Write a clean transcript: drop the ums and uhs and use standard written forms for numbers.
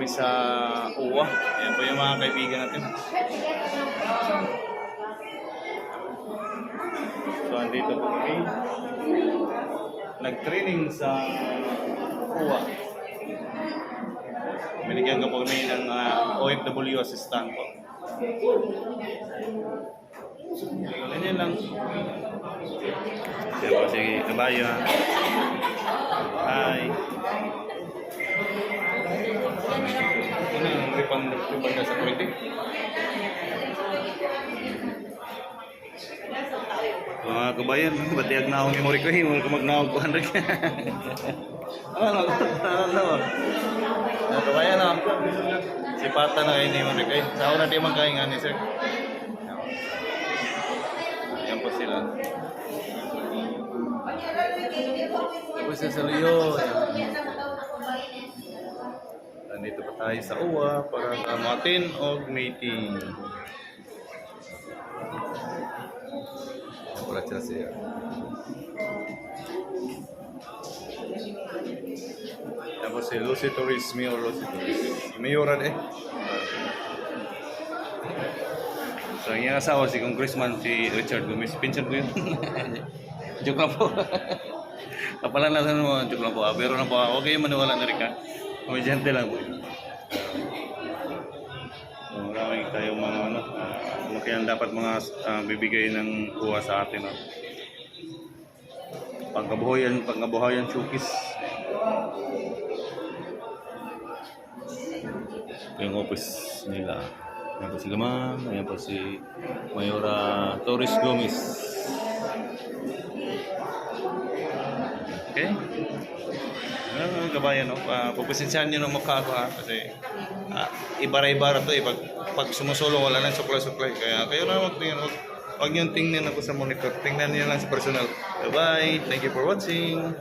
kami sa UWA. Ayan po yung mga kaibigan natin. So, andito po kami. Nag-training sa UWA. Binigyan ko po kami ng OFW assistant po. Ganyan lang. Sige po, sige. Kabayo. Hi. Ano yung ripang ka sa politik? Mga kabayan, batiyag na akong memory ko. Hiwag ko magnawag ko, Henrik. Ano? Kabayan na. Si Pata na kayo ni Henrik. Sa ako na di magkaingan ni sir. Yan po sila. Tapos sa Leo. Nandito pa tayo sa UWA para kamatin o meeting. Wala siya. Tapos si Lucy Torres, Mayor Lucy Torres. Mayoran eh. So, ang iyang asawa si Congressman si Richard Gomez. Pinsan ko yun. Joke lang po. Kapalan lang mo, joke lang po. Pero na po, okay maniwala na rin ka. Komedyante lang po. So, maraming tayong mga kaya dapat mga bibigay ng kuha sa atin. Pangkabuhayan showcase. Yung office nila. Ayan po si Ma'am, ayan po si Mayora Torres Gomez. Okay? Ano kabayan, no? Pagpasensyahan nyo ng mukha ko ha, kasi ibara-ibara to eh. Pag sumusulong wala lang suklay-suklay. Kaya kayo na magtingin, huwag nyo tingnan ako sa monitor. Tingnan nyo lang sa personal. Bye-bye. Thank you for watching.